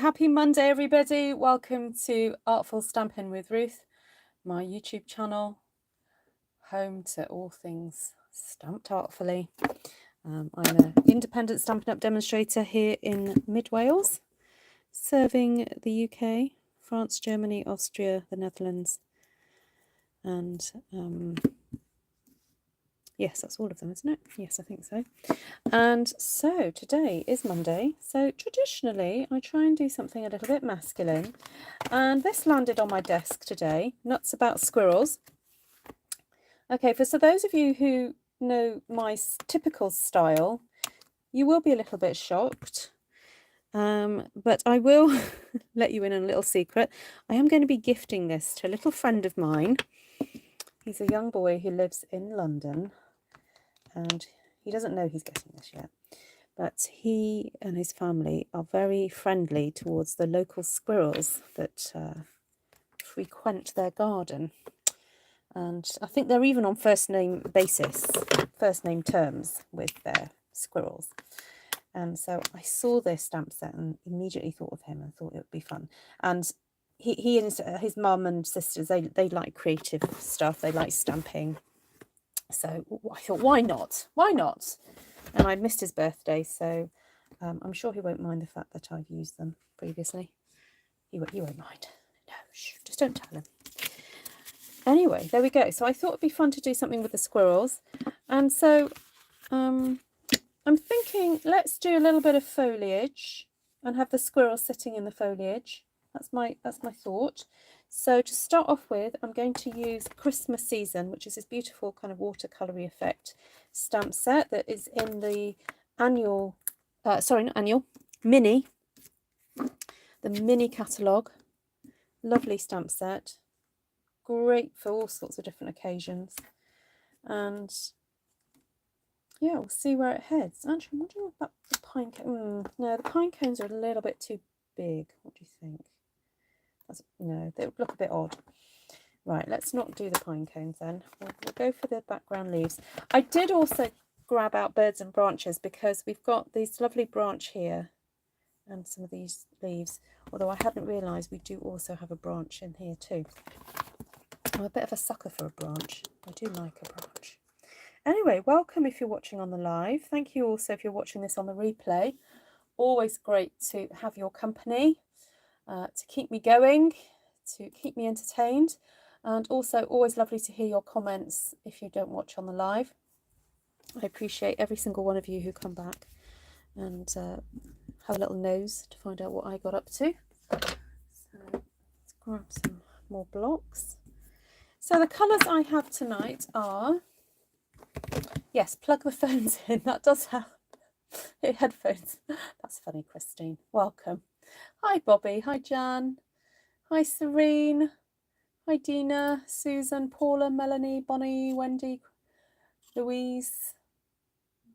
Happy Monday, everybody. Welcome to Artful Stampin with Ruth, my YouTube channel, home to all things stamped artfully. I'm an independent Stampin' Up! Demonstrator here in Mid Wales, serving the UK, France, Germany, Austria, the Netherlands, and yes, that's all of them, isn't it? Yes, I think so. And so today is Monday. So traditionally, I try and do something a little bit masculine. And this landed on my desk today. Nuts about squirrels. Okay, so those of you who know my typical style, you will be a little bit shocked. But I will let you in on a little secret. I am going to be gifting this to a little friend of mine. He's a young boy who lives in London. And he doesn't know he's getting this yet. But he and his family are very friendly towards the local squirrels that frequent their garden. And I think they're even on first name basis, first name terms with their squirrels. And so I saw this stamp set and immediately thought of him and thought it would be fun. And he and his mum and sisters, they like creative stuff. They like stamping. So I thought, why not? Why not? And I'd missed his birthday, so I'm sure he won't mind the fact that I've used them previously. He won't mind. No, shh, just don't tell him. Anyway, there we go. So I thought it'd be fun to do something with the squirrels. And so I'm thinking, let's do a little bit of foliage and have the squirrels sitting in the foliage. That's my thought. So to start off with, I'm going to use Christmas Season, which is this beautiful kind of watercolory effect stamp set that is in the annual, mini, the mini catalogue. Lovely stamp set. Great for all sorts of different occasions. And yeah, we'll see where it heads. Actually, I'm wondering about the pine cone. No, the pine cones are a little bit too big. What do you think? No, they would look a bit odd. Right, let's not do the pine cones then. We'll go for the background leaves. I did also grab out birds and branches because we've got this lovely branch here and some of these leaves, although I hadn't realised we do also have a branch in here too. I'm a bit of a sucker for a branch. I do like a branch. Anyway, welcome if you're watching on the live. Thank you also if you're watching this on the replay. Always great to have your company. To keep me going, to keep me entertained, and also always lovely to hear your comments if you don't watch on the live. I appreciate every single one of you who come back and have a little nose to find out what I got up to. So let's grab some more blocks. So the colours I have tonight are, yes, plug the phones in. That does have headphones. That's funny, Christine. Welcome. Hi Bobby, hi Jan, hi Serene, hi Dina, Susan, Paula, Melanie, Bonnie, Wendy, Louise.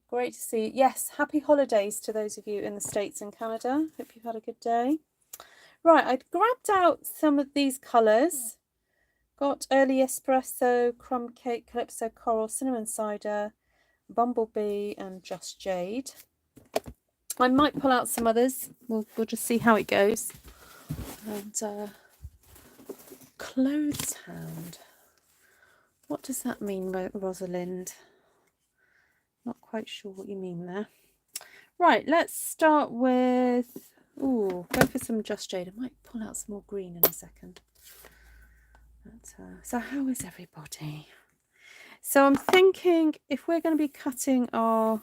Great to see you. Yes, happy holidays to those of you in the States and Canada. Hope you've had a good day. Right, I'd grabbed out some of these colours. Got early espresso, crumb cake, calypso coral, cinnamon cider, bumblebee and just jade. I might pull out some others. We'll just see how it goes. And clothes hound. What does that mean, Rosalind? Not quite sure what you mean there. Right, let's start with, go for some just jade. I might pull out some more green in a second. But, so how is everybody? So I'm thinking if we're going to be cutting our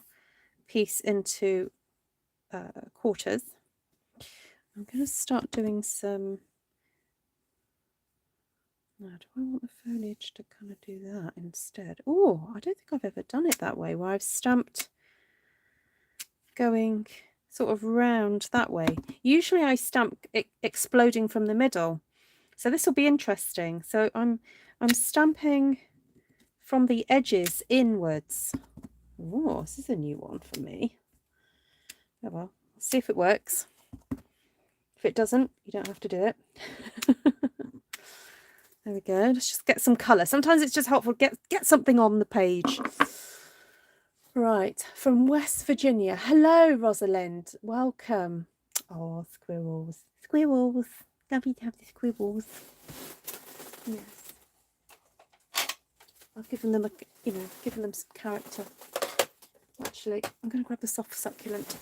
piece into quarters, I'm going to start doing some. Now, do I want the foliage to kind of do that instead? Oh, I don't think I've ever done it that way, where I've stamped going sort of round that way. Usually I stamp exploding from the middle, so this will be interesting. So I'm stamping from the edges inwards. Oh, this is a new one for me. Oh well, let's see if it works. If it doesn't, you don't have to do it. There we go. Let's just get some colour. Sometimes it's just helpful to get something on the page. Right, from West Virginia. Hello, Rosalind. Welcome. Oh, squirrels. Squirrels. Lovely to have the squirrels. Yes. I've given them given them some character. Actually, I'm going to grab the soft succulent.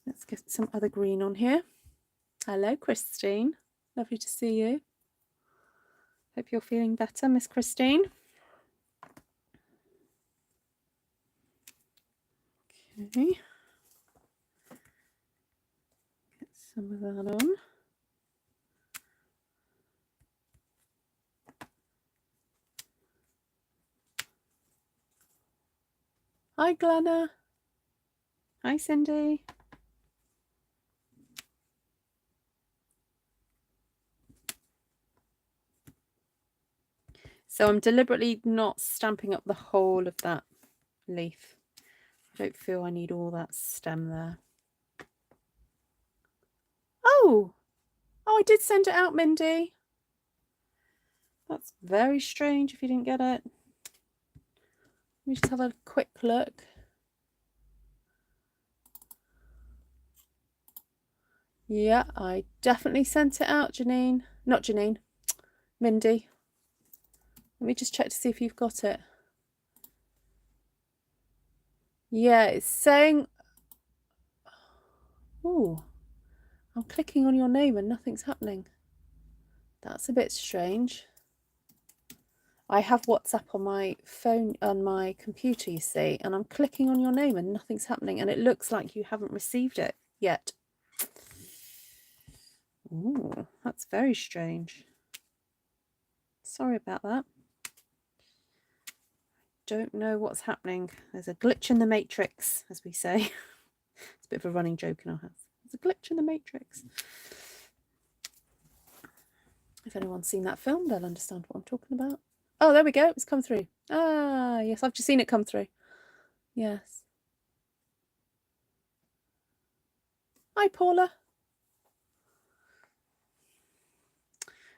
Let's get some other green on here. Hello, Christine. Lovely to see you. Hope you're feeling better, Miss Christine. Okay. Get some of that on. Hi, Glenna. Hi, Cindy. So I'm deliberately not stamping up the whole of that leaf. I don't feel I need all that stem there. Oh, I did send it out, Mindy. That's very strange if you didn't get it. Let me just have a quick look. Yeah, I definitely sent it out, Janine. Not Janine, Mindy. Let me just check to see if you've got it. Yeah, it's saying... Oh, I'm clicking on your name and nothing's happening. That's a bit strange. I have WhatsApp on my phone, on my computer, you see, and I'm clicking on your name and nothing's happening, and it looks like you haven't received it yet. Ooh, that's very strange. Sorry about that. Don't know what's happening. There's a glitch in the matrix, as we say. It's a bit of a running joke in our house. There's a glitch in the matrix. If anyone's seen that film, they'll understand what I'm talking about. Oh, there we go. It's come through. Ah, yes, I've just seen it come through. Yes. Hi, Paula.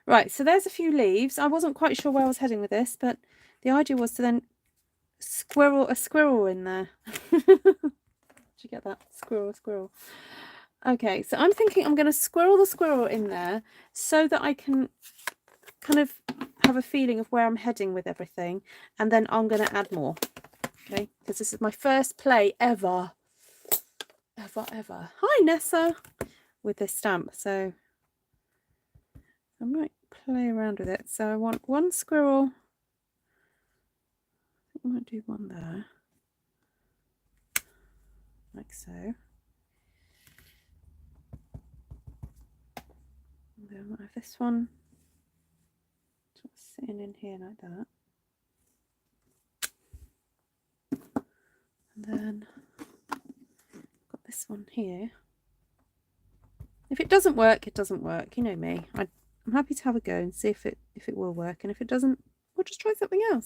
Right, so there's a few leaves. I wasn't quite sure where I was heading with this, but the idea was to then squirrel a squirrel in there. Did you get that? Squirrel. Okay, so I'm thinking I'm going to squirrel the squirrel in there so that I can kind of have a feeling of where I'm heading with everything, and then I'm going to add more. Okay, because this is my first play ever. Hi, Nessa, with this stamp. So I might play around with it. So I want one squirrel. I think I might do one there, like so. And then I might have this one sort of sitting in here like that. And then got this one here. If it doesn't work, it doesn't work. You know me. I'm happy to have a go and see if it will work. And if it doesn't, we'll just try something else.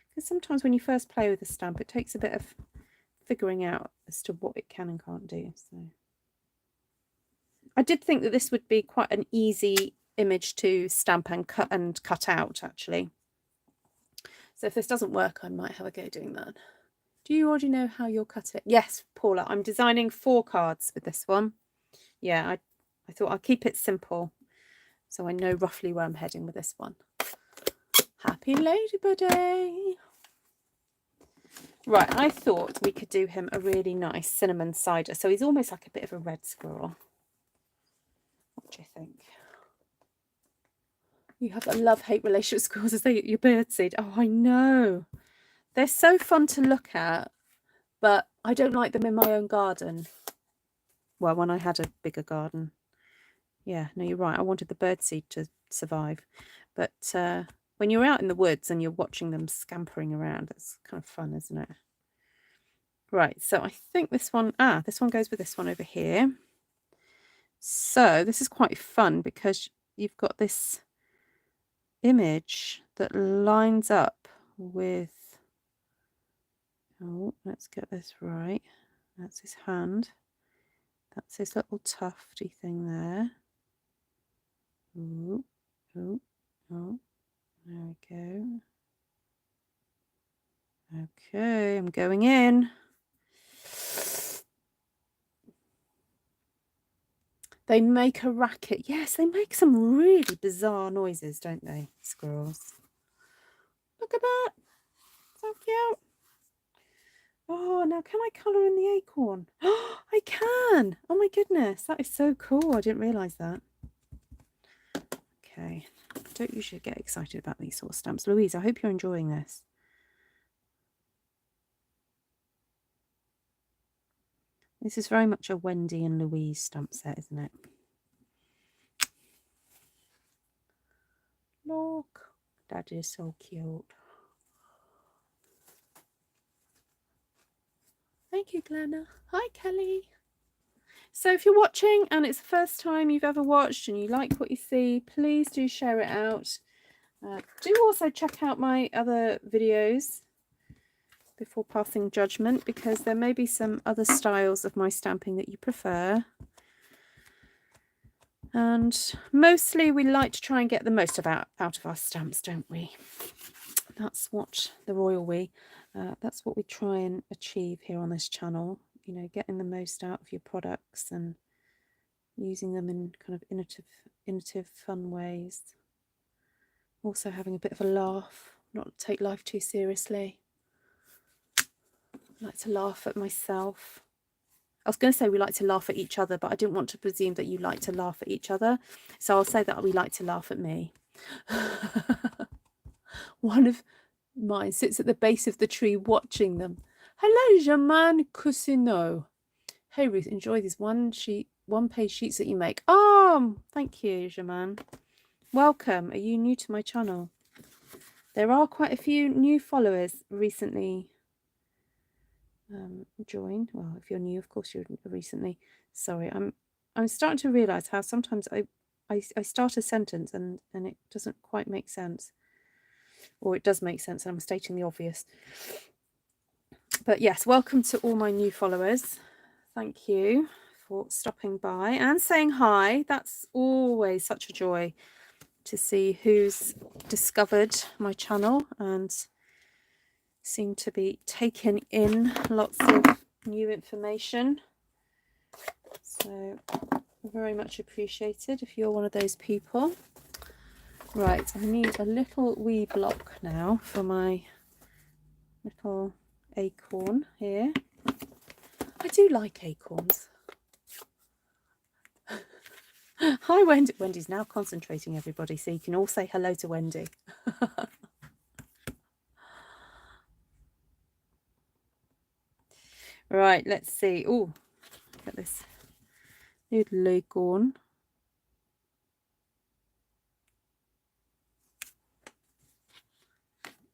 Because sometimes when you first play with a stamp, it takes a bit of figuring out as to what it can and can't do. So I did think that this would be quite an easy image to stamp and cut out, actually. So if this doesn't work, I might have a go doing that. Do you already know how you'll cut it? Yes, Paula, I'm designing 4 cards with this one. Yeah, I thought I'll keep it simple so I know roughly where I'm heading with this one. Happy Ladybird Day! Right, I thought we could do him a really nice cinnamon cider. So he's almost like a bit of a red squirrel. What do you think? You have a love-hate relationship with squirrels as they eat your birdseed. Oh, I know. They're so fun to look at, but I don't like them in my own garden. Well, when I had a bigger garden. Yeah, no, you're right. I wanted the birdseed to survive. But when you're out in the woods and you're watching them scampering around, it's kind of fun, isn't it? Right, so I think this one goes with this one over here. So this is quite fun because you've got this image that lines up with... Oh, let's get this right. That's his hand. That's his little tufty thing there. Ooh, ooh, oh, there we go. Okay, I'm going in. They make a racket. Yes, they make some really bizarre noises, don't they, squirrels? Look at that. So cute. Oh, now can I colour in the acorn? Oh, I can. Oh my goodness, that is so cool. I didn't realise that. Okay, I don't usually get excited about these sort of stamps. Louise, I hope you're enjoying this. This is very much a Wendy and Louise stamp set, isn't it? Look, that is so cute. Thank you, Glenna. Hi, Kelly. So if you're watching and it's the first time you've ever watched and you like what you see, please do share it out. Do also check out my other videos before passing judgment, because there may be some other styles of my stamping that you prefer. And mostly we like to try and get the most out of our stamps, don't we? That's what the royal we, that's what we try and achieve here on this channel. You know, getting the most out of your products and using them in kind of innovative, fun ways. Also having a bit of a laugh, not take life too seriously. I like to laugh at myself. I was going to say we like to laugh at each other, but I didn't want to presume that you like to laugh at each other. So I'll say that we like to laugh at me. One of mine sits at the base of the tree watching them. Hello, Jaman Cusino. Hey, Ruth, enjoy these one-page sheets that you make. Oh, thank you, Jaman. Welcome. Are you new to my channel? There are quite a few new followers recently joined. Well, if you're new, of course you're recently. Sorry, I'm starting to realise how sometimes I start a sentence and it doesn't quite make sense, or it does make sense and I'm stating the obvious. But yes, welcome to all my new followers. Thank you for stopping by and saying hi. That's always such a joy to see who's discovered my channel and seem to be taking in lots of new information. So very much appreciated if you're one of those people. Right, I need a little wee block now for my little acorn here. I do like acorns. Hi, Wendy. Wendy's now concentrating, everybody, so you can all say hello to Wendy. Right, let's see. Oh, look at this little acorn.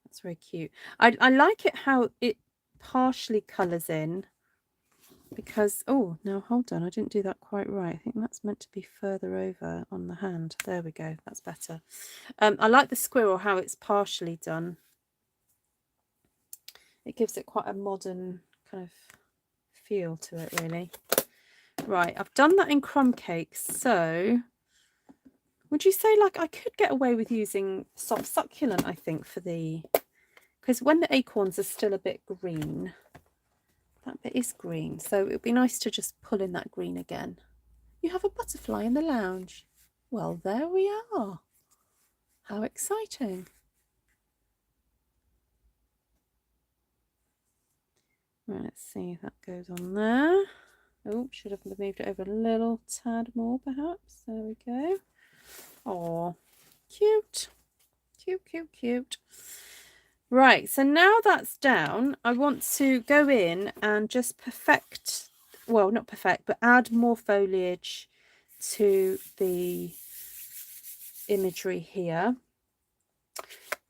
That's very cute. I like it how it partially colours in, because, oh, no, hold on. I didn't do that quite right. I think that's meant to be further over on the hand. There we go. That's better. I like the squirrel, how it's partially done. It gives it quite a modern kind of feel to it, really. Right, I've done that in crumb cakes, so would you say, like, I could get away with using soft succulent, I think, for the, because when the acorns are still a bit green, that bit is green, so it would be nice to just pull in that green again. You have a butterfly in the lounge. Well, there we are. How exciting. Right, let's see if that goes on there. Oh, should have moved it over a little tad more, perhaps. There we go. Oh, cute. Cute, cute, cute. Right, so now that's down, I want to go in and just perfect, well, not perfect, but add more foliage to the imagery here.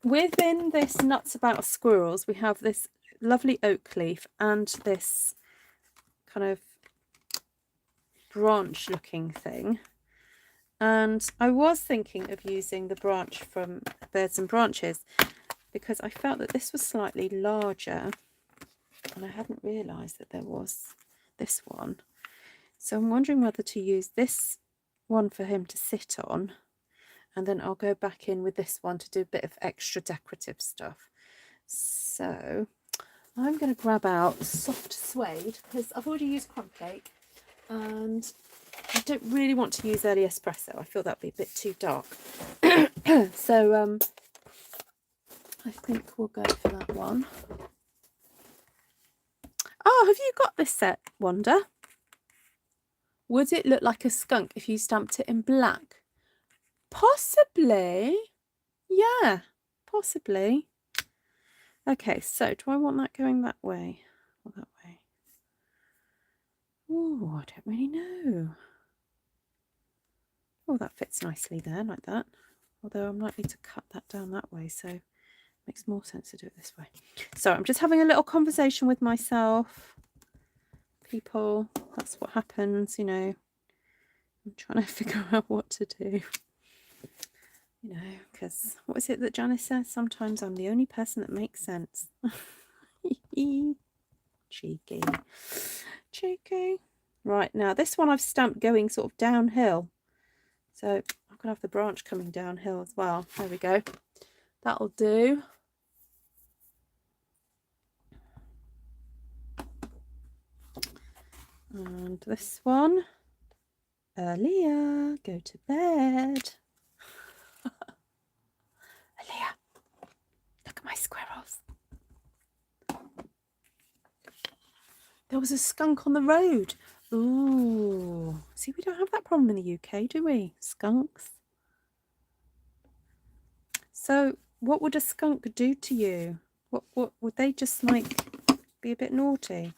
Within this Nuts About Squirrels, we have this lovely oak leaf and this kind of branch looking thing, and I was thinking of using the branch from Birds and Branches because I felt that this was slightly larger and I hadn't realized that there was this one, so I'm wondering whether to use this one for him to sit on, and then I'll go back in with this one to do a bit of extra decorative stuff. So I'm going to grab out soft suede because I've already used crumb cake. And I don't really want to use early espresso. I feel that'd be a bit too dark. So I think we'll go for that one. Oh, have you got this set, Wanda? Would it look like a skunk if you stamped it in black? Possibly. Yeah, possibly. Okay, so do I want that going that way or that way? Oh, I don't really know. Oh, that fits nicely there, like that. Although I'm likely to cut that down that way, so it makes more sense to do it this way. So I'm just having a little conversation with myself. People, that's what happens, you know. I'm trying to figure out what to do. You know, because what is it that Janice says? Sometimes I'm the only person that makes sense. Cheeky. Cheeky. Right, now this one I've stamped going sort of downhill. So I'm going to have the branch coming downhill as well. There we go. That'll do. And this one. Aaliyah, go to bed. Aaliyah, look at my squirrels. There was a skunk on the road. Ooh. See, we don't have that problem in the UK, do we? Skunks. So what would a skunk do to you? What would they just like be a bit naughty?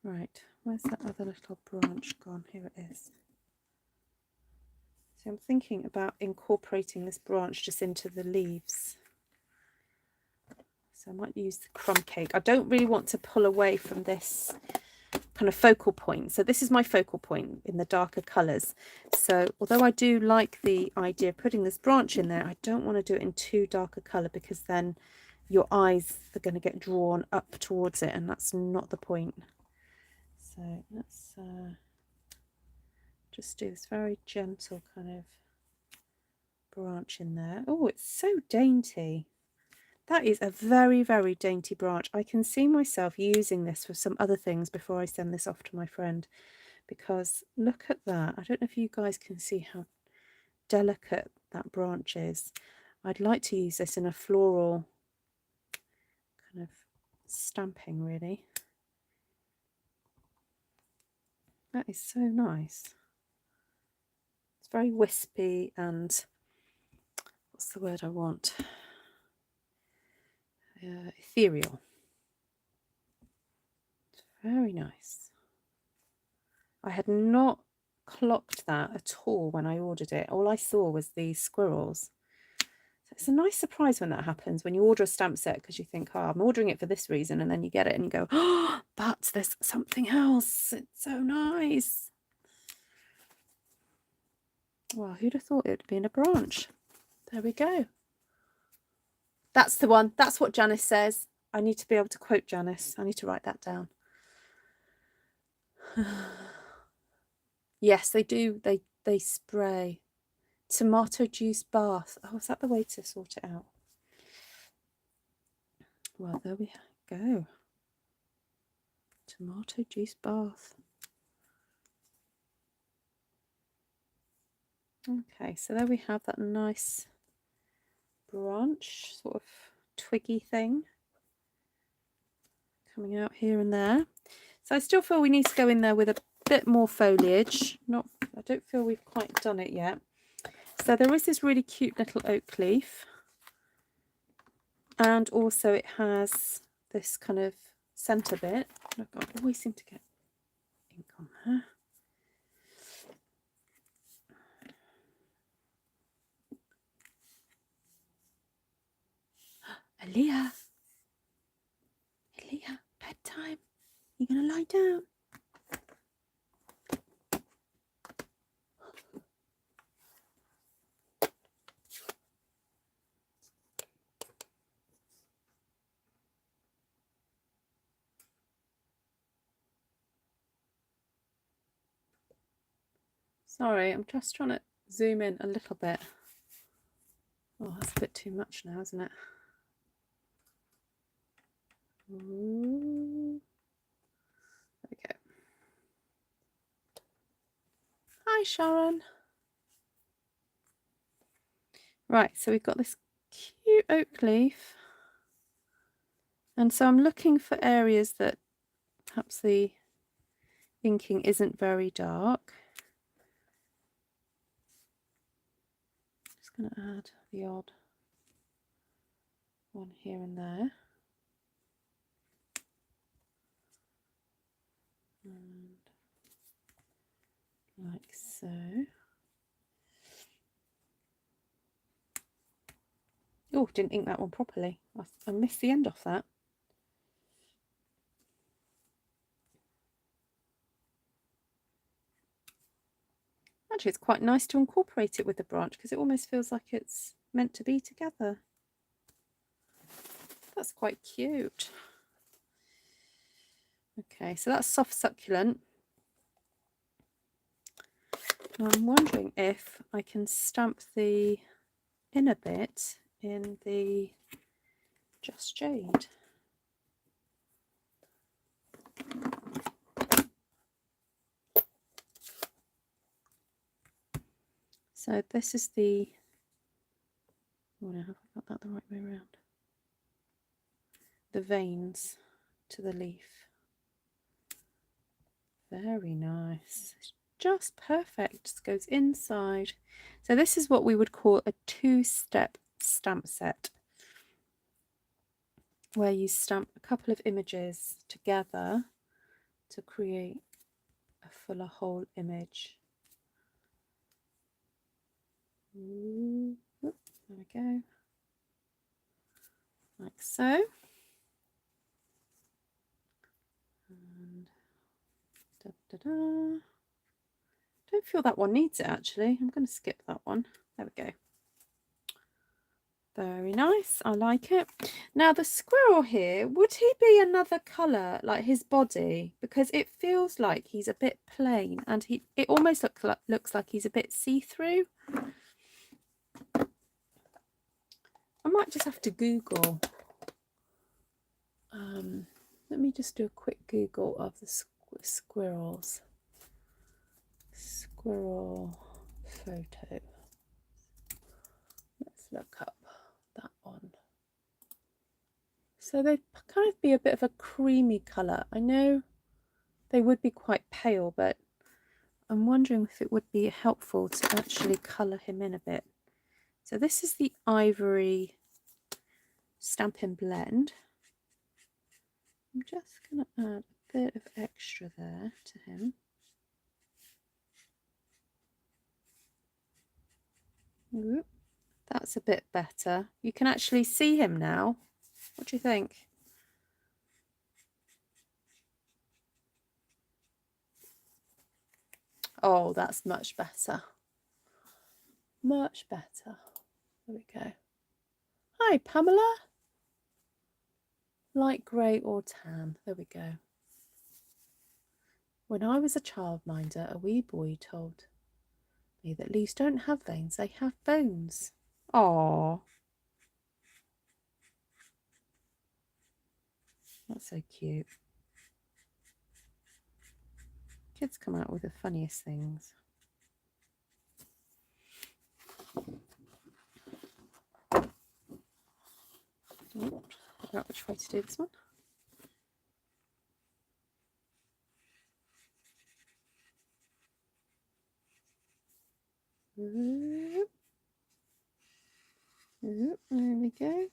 Right, where's that other little branch gone? Here it is. So I'm thinking about incorporating this branch just into the leaves. So I might use the crumb cake. I don't really want to pull away from this kind of focal point. So this is my focal point in the darker colours. So although I do like the idea of putting this branch in there, I don't want to do it in too dark a colour because then your eyes are going to get drawn up towards it, and that's not the point. So let's just do this very gentle kind of branch in there. Oh, it's so dainty. That is a very, very dainty branch. I can see myself using this for some other things before I send this off to my friend, because look at that. I don't know if you guys can see how delicate that branch is. I'd like to use this in a floral kind of stamping, really. That is so nice. It's very wispy and what's the word I want? Ethereal. It's very nice. I had not clocked that at all when I ordered it. All I saw was these squirrels. So it's a nice surprise when that happens, when you order a stamp set, because you think, oh, I'm ordering it for this reason, and then you get it and you go, oh, but there's something else. It's so nice. Well, who'd have thought it'd be in a branch? There we go. That's the one. That's what Janice says. I need to be able to quote Janice. I need to write that down. Yes, they do. They spray tomato juice bath. Oh, is that the way to sort it out? Well, there we go. Tomato juice bath. Okay, so there we have that nice branch, sort of twiggy thing coming out here and there. So I still feel we need to go in there with a bit more foliage. I don't feel we've quite done it yet. So there is this really cute little oak leaf, and also it has this kind of centre bit. Look, I always seem to get ink on there. Aaliyah, bedtime. You're gonna lie down. Sorry, I'm just trying to zoom in a little bit. Oh, that's a bit too much now, isn't it? Ooh. Hi, Sharon. Right, so we've got this cute oak leaf. And so I'm looking for areas that perhaps the inking isn't very dark. Just going to add the odd one here and there. And like so. Oh, didn't ink that one properly. I missed the end off that. Actually, it's quite nice to incorporate it with the branch because it almost feels like it's meant to be together. That's quite cute. Okay, so that's soft succulent. Now I'm wondering if I can stamp the inner bit in the Just Jade. So this is the, oh no, have I got that the right way around? The veins to the leaf. Very nice. It's just perfect. Just goes inside. So this is what we would call a two-step stamp set, where you stamp a couple of images together to create a fuller whole image. Ooh, there we go. Like so. And da, da, da. Don't feel that one needs it actually. I'm going to skip that one. There we go. Very nice. I like it. Now the squirrel here, would he be another colour like his body? Because it feels like he's a bit plain and it almost looks like he's a bit see-through. I might just have to Google. Let me just do a quick Google of the squirrels. Squirrel photo. Let's look up that one. So they kind of be a bit of a creamy colour. I know they would be quite pale, but I'm wondering if it would be helpful to actually colour him in a bit. So this is the Ivory Stampin' Blend. I'm just going to add a bit of extra there to him. Ooh, that's a bit better. You can actually see him now. What do you think? Oh, that's much better. Much better. There we go. Hi, Pamela. Light grey or tan. There we go. When I was a childminder, a wee boy told me that leaves don't have veins, they have bones. Aww. That's so cute. Kids come out with the funniest things. Oh, figure out which way to do this one. There we go.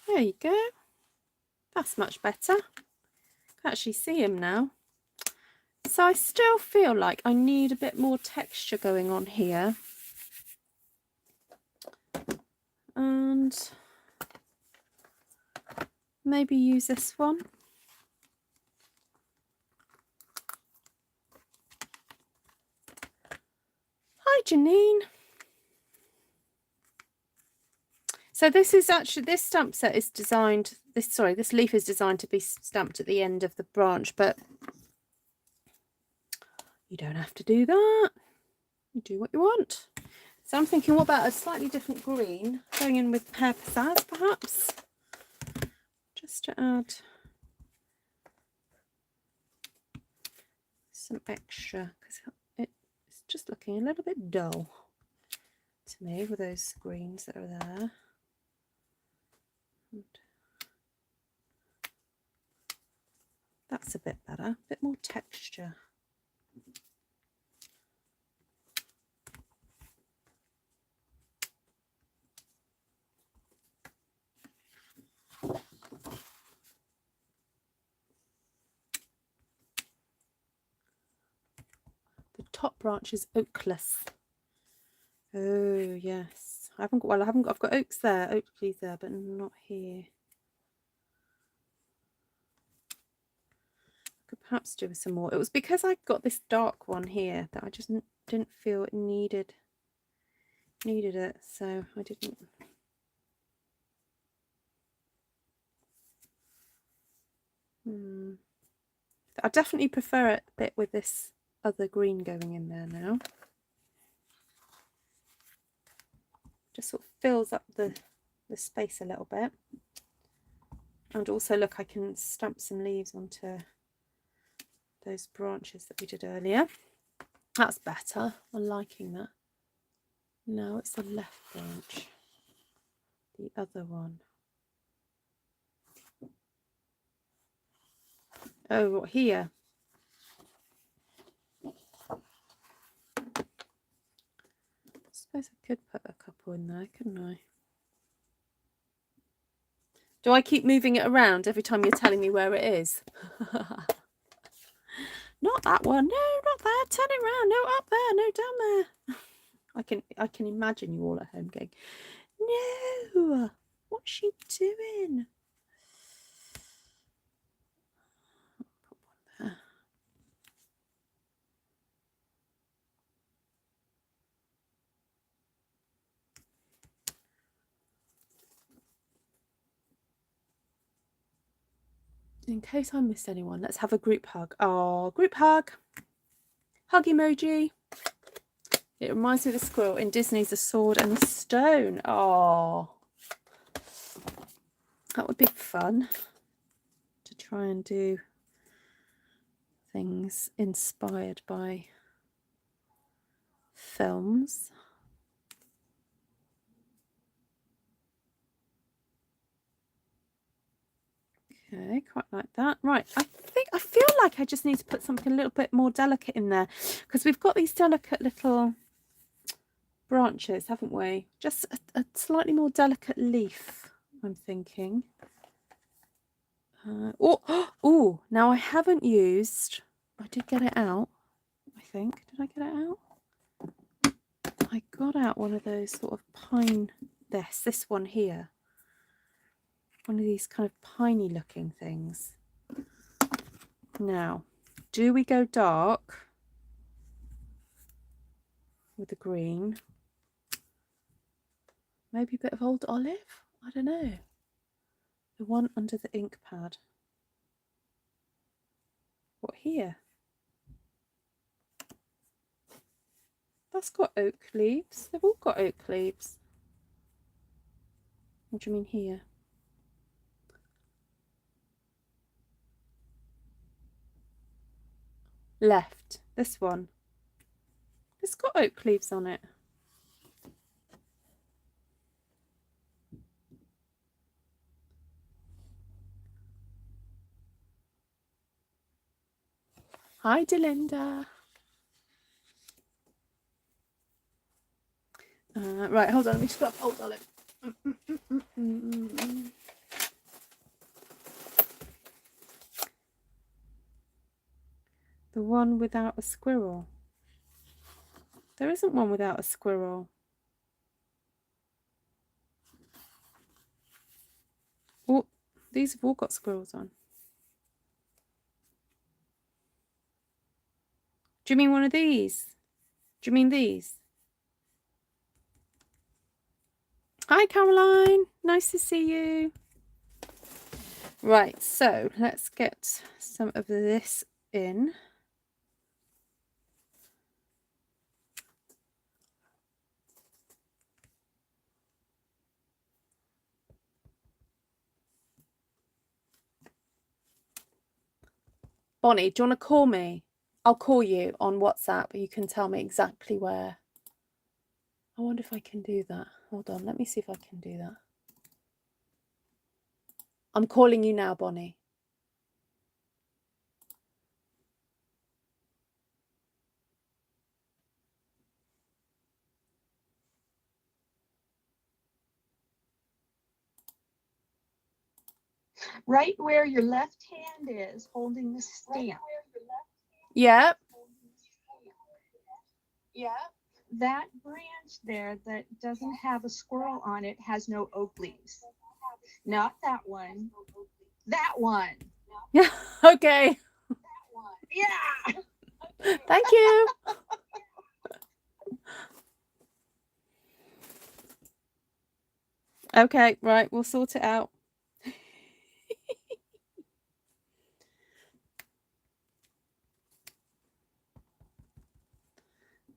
There you go. That's much better. Can actually see him now. So I still feel like I need a bit more texture going on here. And maybe use this one. Hi, Janine. So this is actually, this stamp set is designed, this leaf is designed to be stamped at the end of the branch, but you don't have to do that. You do what you want. So I'm thinking, what about a slightly different green, going in with Pear Pizzazz perhaps, just to add some extra, because it's just looking a little bit dull to me with those greens that are there. And that's a bit better, a bit more texture. The top branch is oakless. Oh yes, I've got oaks there, oak leaves there, but not here. Could perhaps do with some more. It was because I got this dark one here that I just didn't feel it needed it, so I didn't. I definitely prefer it a bit with this other green going in there now. Just sort of fills up the space a little bit. And also look, I can stamp some leaves onto those branches that we did earlier. That's better. I'm liking that. No, it's the left branch. The other one. Oh, what, here? I suppose I could put a couple in there, couldn't I? Do I keep moving it around every time you're telling me where it is? Not that one. No, not there. Turn it around. No, up there. No, down there. I can imagine you all at home going, no, what's she doing? Put one there. In case I missed anyone, let's have a group hug. Oh, group hug. Hug emoji. It reminds me of the squirrel in Disney's The Sword and the Stone. Oh, that would be fun to try and do things inspired by films. Okay, quite like that. Right, I feel like I just need to put something a little bit more delicate in there, because we've got these delicate little branches, haven't we? Just a slightly more delicate leaf, I'm thinking. Oh, now I haven't used, I did get it out, I think. Did I get it out? I got out one of those sort of pine, this one here. One of these kind of piney looking things. Now, do we go dark with the green? Maybe a bit of old olive? I don't know. The one under the ink pad. What, here? That's got oak leaves. They've all got oak leaves. What do you mean here? Left. This one. It's got oak leaves on it. Hi, Delinda. Right, hold on. Let me just grab old olive. The one without a squirrel. There isn't one without a squirrel. Oh, these have all got squirrels on. Do you mean one of these? Do you mean these? Hi, Caroline. Nice to see you. Right, so let's get some of this in. Bonnie, do you want to call me? I'll call you on WhatsApp. You can tell me exactly where. I wonder if I can do that. Hold on, let me see if I can do that. I'm calling you now, Bonnie. Right where your left hand is holding the stamp. Yep. Yeah. That branch there that doesn't have a squirrel on it has no oak leaves. Not that one. That one. Yeah. Okay. That one. Yeah. Thank you. Okay, right, we'll sort it out.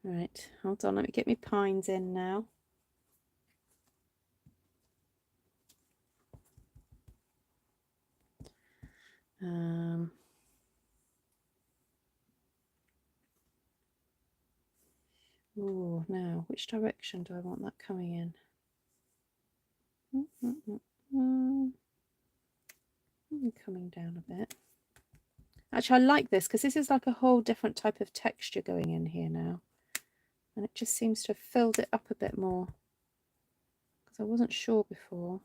Right, hold on, let me get my pines in now. Oh, now, which direction do I want that coming in? Coming down a bit. Actually, I like this because this is like a whole different type of texture going in here now. And it just seems to have filled it up a bit more. Because I wasn't sure before.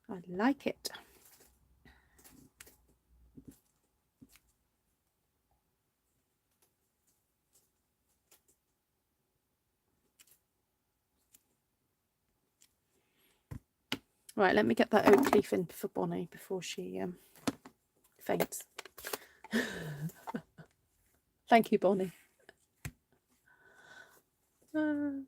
I like it. Right, let me get that oak leaf in for Bonnie before she faints. Thank you, Bonnie. I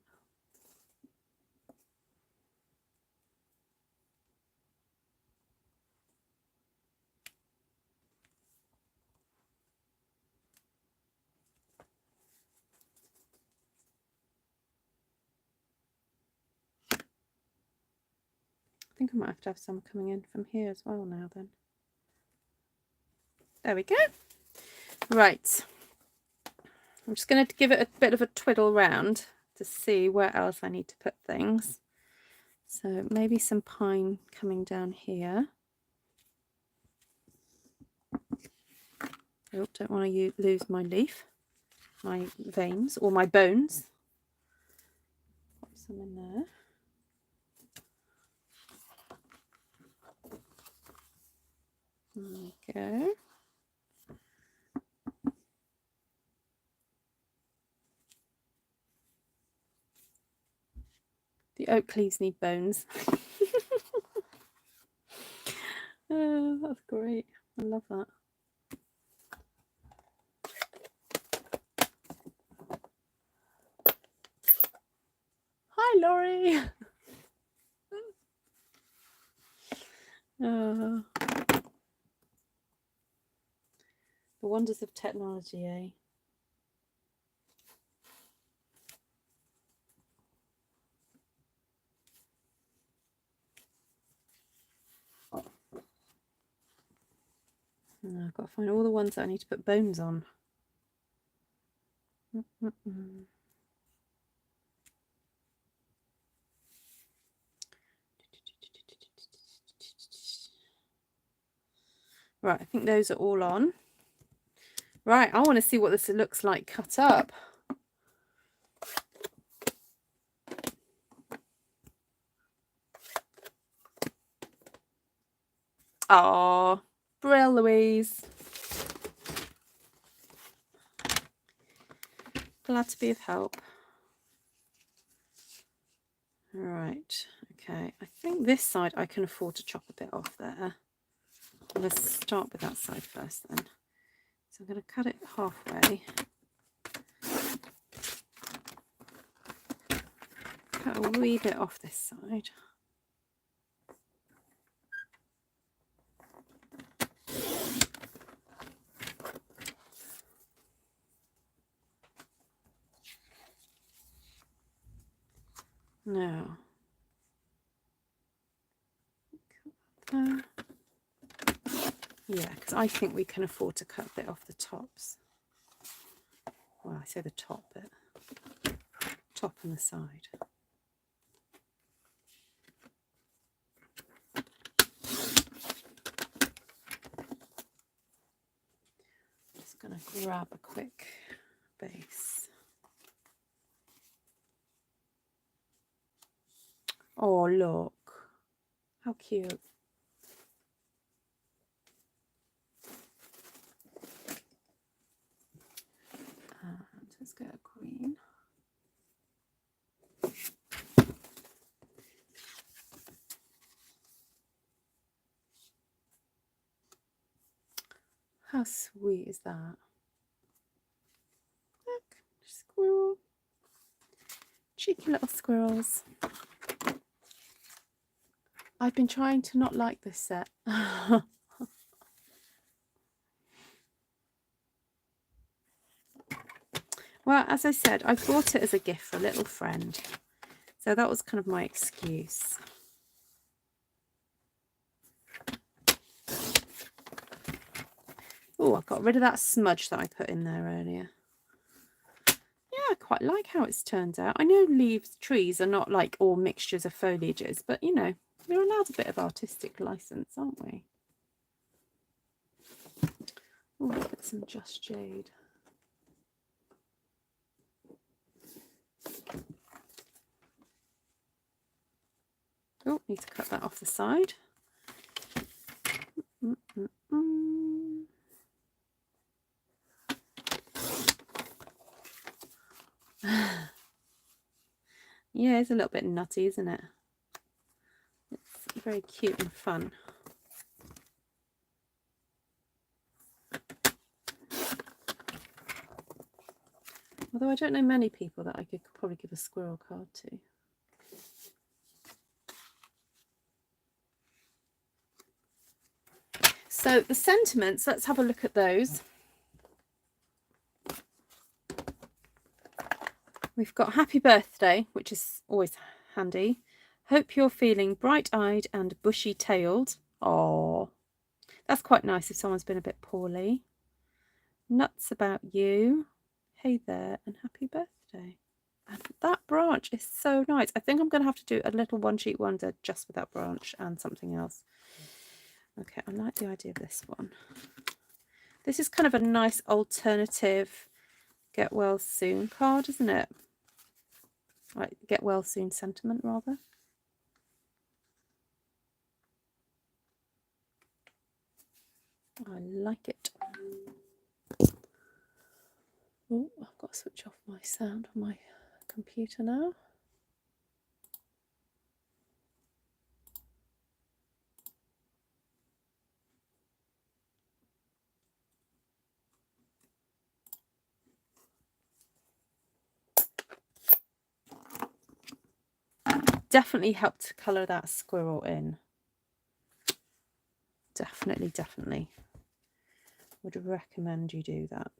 think I might have to have some coming in from here as well now then. There we go. Right. I'm just going to give it a bit of a twiddle round to see where else I need to put things. So maybe some pine coming down here. Oh, don't want to lose my leaf, my veins, or my bones. Pop some in there. There we go. The oak leaves need bones. Oh, that's great. I love that. Hi, Laurie. The wonders of technology, eh? I've got to find all the ones that I need to put bones on. Right, I think those are all on. Right, I want to see what this looks like cut up. Oh, Brill, Louise. Glad to be of help. Right, okay. I think this side I can afford to chop a bit off there. Let's start with that side first then. So I'm going to cut it halfway. wee bit off this side. Now, yeah, because I think we can afford to cut a bit off the tops. Well, I say the top bit, top and the side. Just going to grab a quick base. Oh, look, how cute. And let's get a green. How sweet is that? Look, squirrel. Cheeky little squirrels. I've been trying to not like this set. Well, as I said, I bought it as a gift for a little friend. So that was kind of my excuse. Oh, I got rid of that smudge that I put in there earlier. Yeah, I quite like how it's turned out. I know trees are not like all mixtures of foliages, but you know, we're allowed a bit of artistic license, aren't we? Oh, let's get some Just Jade. Oh, need to cut that off the side. Yeah, it's a little bit nutty, isn't it? It's very cute and fun. Although I don't know many people that I could probably give a squirrel card to. So the sentiments, let's have a look at those. We've got happy birthday, which is always handy. Hope you're feeling bright-eyed and bushy-tailed. Oh, that's quite nice if someone's been a bit poorly. Nuts about you. Hey there, and happy birthday. And that branch is so nice. I think I'm going to have to do a little one-sheet wonder just with that branch and something else. Okay, I like the idea of this one. This is kind of a nice alternative get well soon card, isn't it? Like get well soon sentiment, rather. I like it. Oh, I've got to switch off my sound on my computer now. Definitely helped to colour that squirrel in. Definitely, definitely. Would recommend you do that.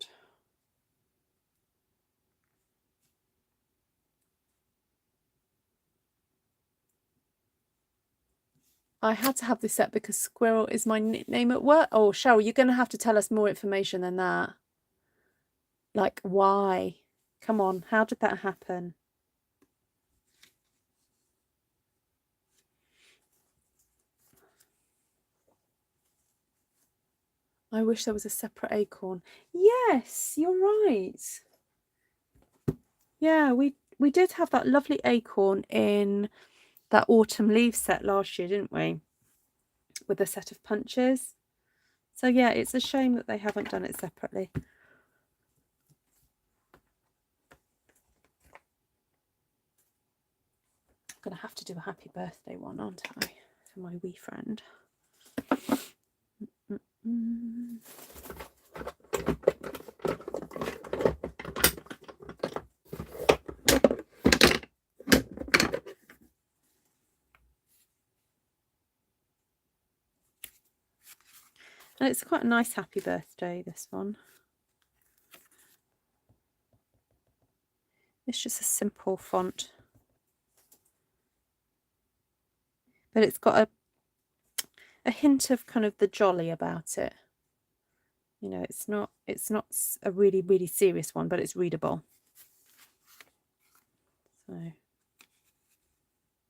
I had to have this set because Squirrel is my nickname at work. Oh, Cheryl, you're going to have to tell us more information than that. Like, why? Come on, how did that happen? I wish there was a separate acorn. Yes, you're right. Yeah, we did have that lovely acorn in that autumn leaves set last year, didn't we? With a set of punches. So yeah, it's a shame that they haven't done it separately. I'm going to have to do a happy birthday one, aren't I? For my wee friend. And it's quite a nice happy birthday, this one. It's just a simple font. But it's got a hint of kind of the jolly about it. You know, it's not a really, really serious one, but it's readable. So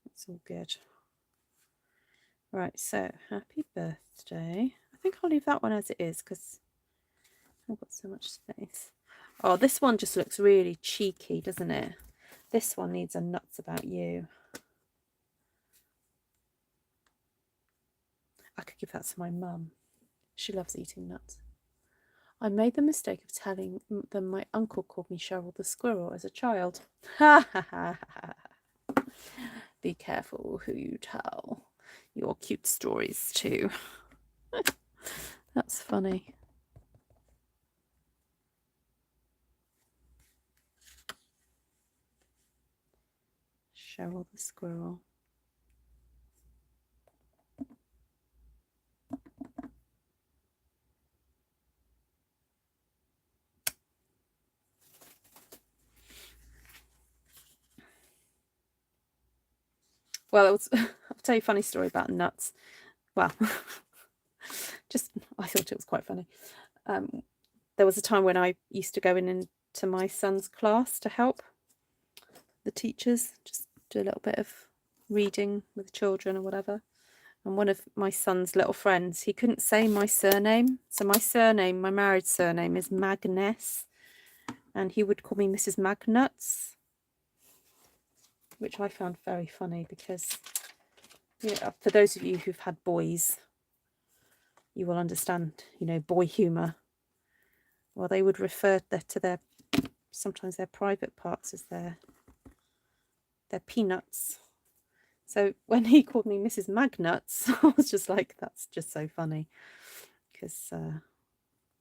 it's all good. Right, so happy birthday. I think I'll leave that one as it is because I've got so much space. Oh, this one just looks really cheeky, doesn't it? This one needs a nuts about you. I could give that to my mum. She loves eating nuts. I made the mistake of telling them my uncle called me Cheryl the Squirrel as a child. Ha ha ha ha. Be careful who you tell your cute stories to. That's funny. Cheryl the Squirrel. Well, I'll tell you a funny story about nuts. Well, I thought it was quite funny. There was a time when I used to go into my son's class to help the teachers, just do a little bit of reading with children or whatever. And one of my son's little friends, he couldn't say my surname. So my surname, my married surname is Magness. And he would call me Mrs. Magnuts, which I found very funny because, yeah, for those of you who've had boys, you will understand, you know, boy humour. Well, they would refer to their, sometimes their private parts as their peanuts. So when he called me Mrs. Magnuts, I was just like, that's just so funny. Because,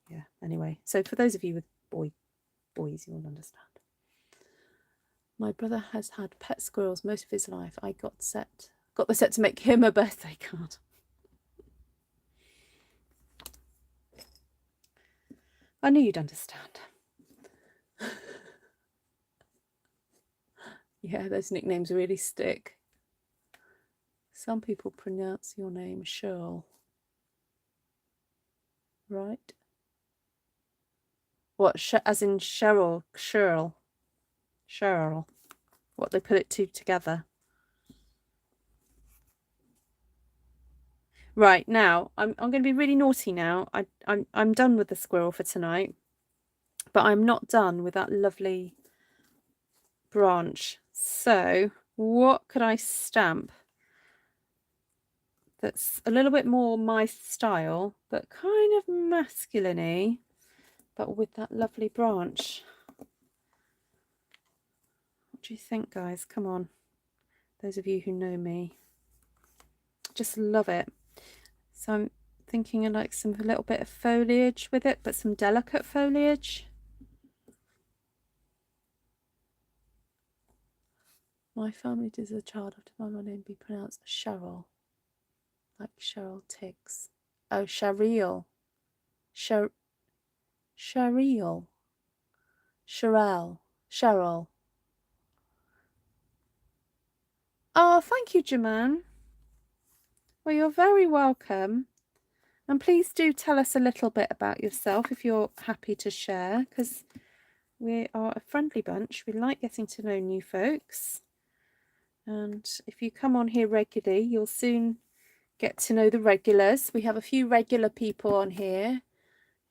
yeah, anyway. So for those of you with boys, you will understand. My brother has had pet squirrels most of his life. I got the set to make him a birthday card. I knew you'd understand. Yeah, those nicknames really stick. Some people pronounce your name Cheryl. Right? What, as in Cheryl? Cheryl. What, they put it two together. Right, now, I'm going to be really naughty now. I'm done with the squirrel for tonight. But I'm not done with that lovely branch. So, what could I stamp that's a little bit more my style, but kind of masculine-y, but with that lovely branch? What do you think, guys? Come on. Those of you who know me. Just love it. So I'm thinking of like a little bit of foliage with it, but some delicate foliage. My family did as a child after my name be pronounced Cheryl. Like Cheryl Tiggs. Oh, Cheryl. Cheryl. Cheryl. Oh, thank you, Jaman. Well, you're very welcome. And please do tell us a little bit about yourself if you're happy to share, because we are a friendly bunch. We like getting to know new folks. And if you come on here regularly, you'll soon get to know the regulars. We have a few regular people on here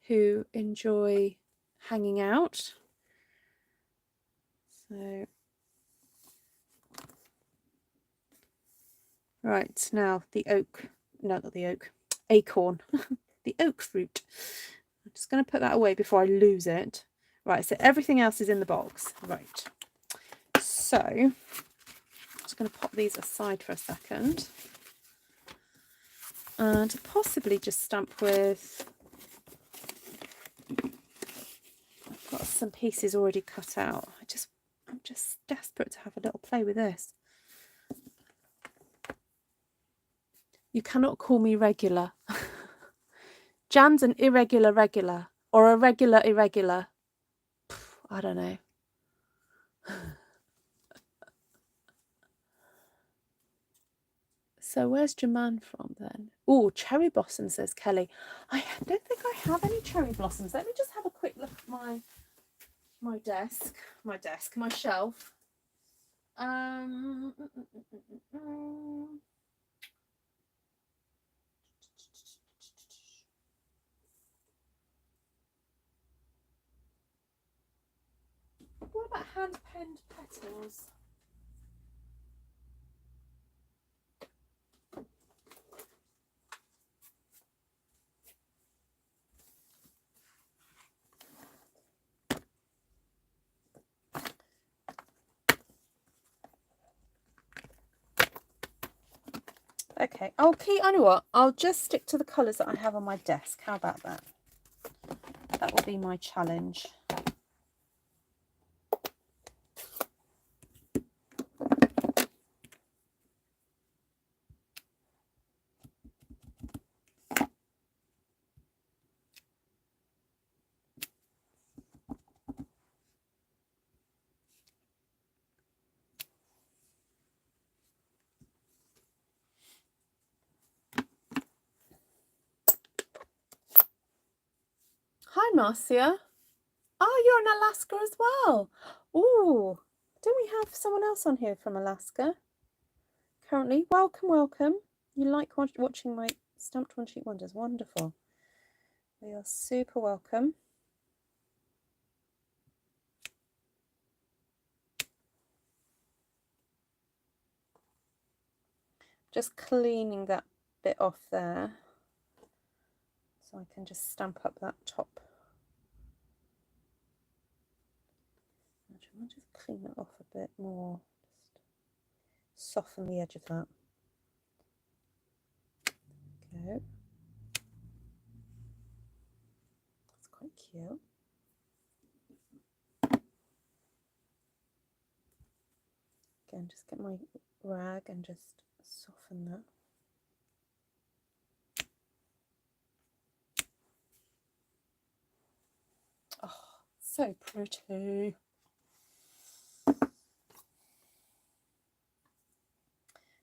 who enjoy hanging out. So, right, now the oak, no, not the oak, acorn, the oak fruit. I'm just going to put that away before I lose it. Right, so everything else is in the box. Right, so I'm just going to pop these aside for a second and possibly just stamp with, I've got some pieces already cut out. I'm just desperate to have a little play with this. You cannot call me regular. Jan's an irregular regular or a regular irregular. I don't know. So where's Jaman from then? Oh, cherry blossom, says Kelly. I don't think I have any cherry blossoms. Let me just have a quick look at my shelf. What about hand-penned petals? Okay, I know what, I'll just stick to the colours that I have on my desk. How about that? That will be my challenge. Hi, Marcia. Oh, you're in Alaska as well. Oh, don't we have someone else on here from Alaska currently? Welcome, welcome. You like watching my Stamped One Sheet Wonders? Wonderful. We are super welcome. Just cleaning that bit off there so I can just stamp up that top. Actually, I'll just clean that off a bit more. Just soften the edge of that. There we go. That's quite cute. Again, just get my rag and just soften that. Oh, so pretty.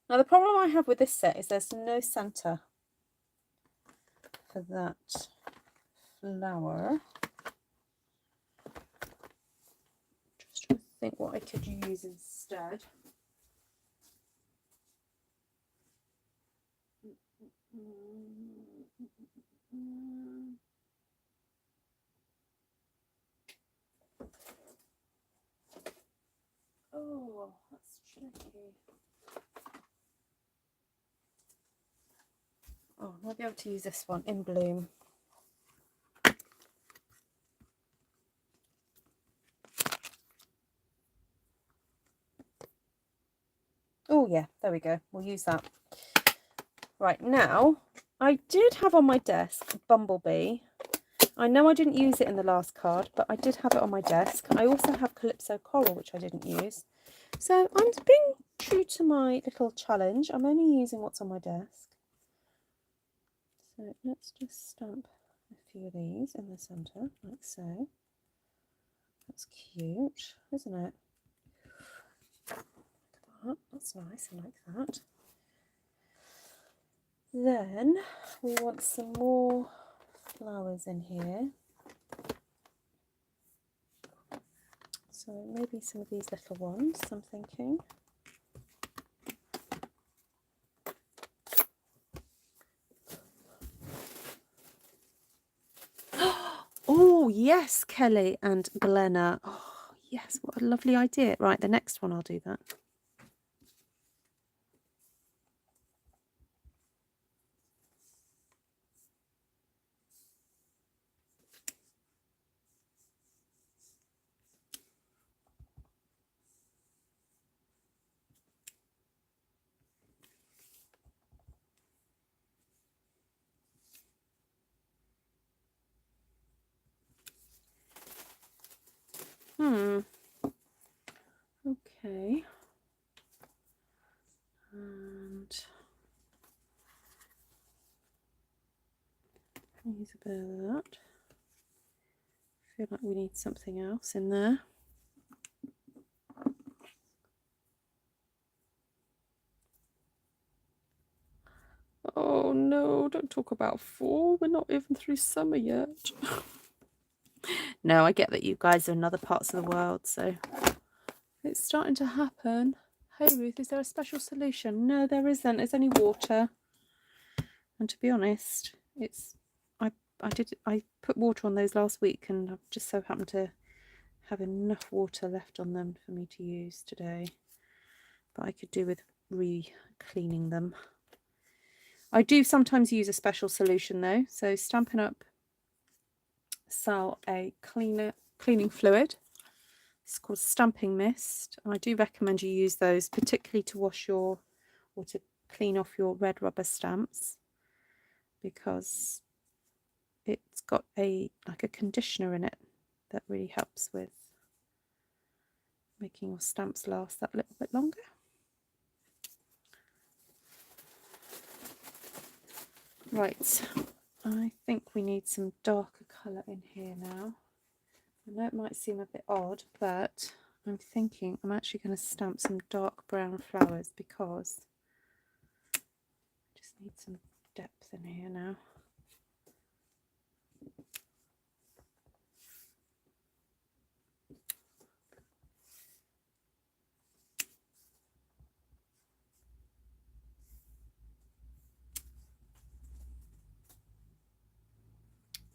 Now the problem I have with this set is there's no centre for that flower. Just trying to think what I could use instead. Oh, that's tricky. Oh, I might be able to use this one in bloom. Oh yeah, there we go. We'll use that. Right, now, I did have on my desk Bumblebee. I know I didn't use it in the last card, but I did have it on my desk. I also have Calypso Coral, which I didn't use. So I'm being true to my little challenge. I'm only using what's on my desk. So let's just stamp a few of these in the centre, like so. That's cute, isn't it? Look at that. That's nice, I like that. Then we want some more flowers in here. So maybe some of these little ones, I'm thinking. Oh, yes, Kelly and Glenna. Oh, yes, what a lovely idea. Right, the next one I'll do that. Okay. And use use a bit of that. I feel like we need something else in there. Oh no, don't talk about fall. We're not even through summer yet. No, I get that you guys are in other parts of the world, so it's starting to happen. Hey Ruth, is there a special solution? No, there isn't. It's only water. And to be honest, I put water on those last week, and I've just so happened to have enough water left on them for me to use today. But I could do with re-cleaning them. I do sometimes use a special solution though. So Stampin' Up! Sell a cleaning fluid. It's called Stamping Mist. And I do recommend you use those, particularly to wash your, or to clean off your red rubber stamps, because it's got like a conditioner in it that really helps with making your stamps last that little bit longer. Right, I think we need some darker colour in here now. I know it might seem a bit odd, but I'm thinking I'm actually going to stamp some dark brown flowers because I just need some depth in here now.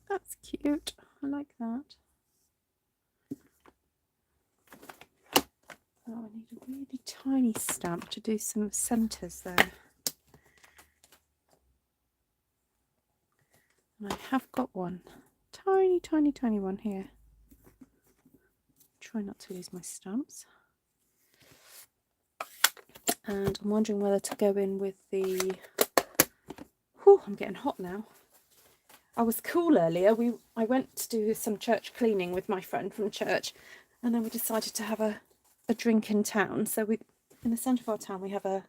That's cute. I like that. Oh, I need a really tiny stamp to do some centres there. And I have got one. Tiny, tiny, tiny one here. Try not to lose my stamps. And I'm wondering whether to go in with the... Whew, I'm getting hot now. I was cool earlier. I went to do some church cleaning with my friend from church, and then we decided to have a drink in town. So in the centre of our town we have a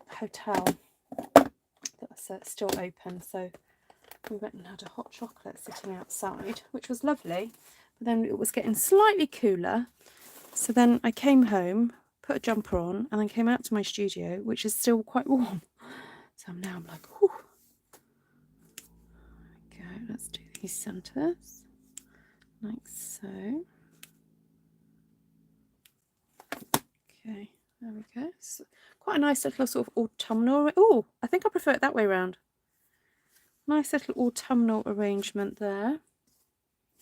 hotel that's still open. So we went and had a hot chocolate sitting outside, which was lovely. But then it was getting slightly cooler. So then I came home, put a jumper on, and then came out to my studio, which is still quite warm. So now I'm like, whew. Okay, let's do these centres like so. Okay, there we go. So quite a nice little sort of autumnal. Oh, I think I prefer it that way around. Nice little autumnal arrangement there.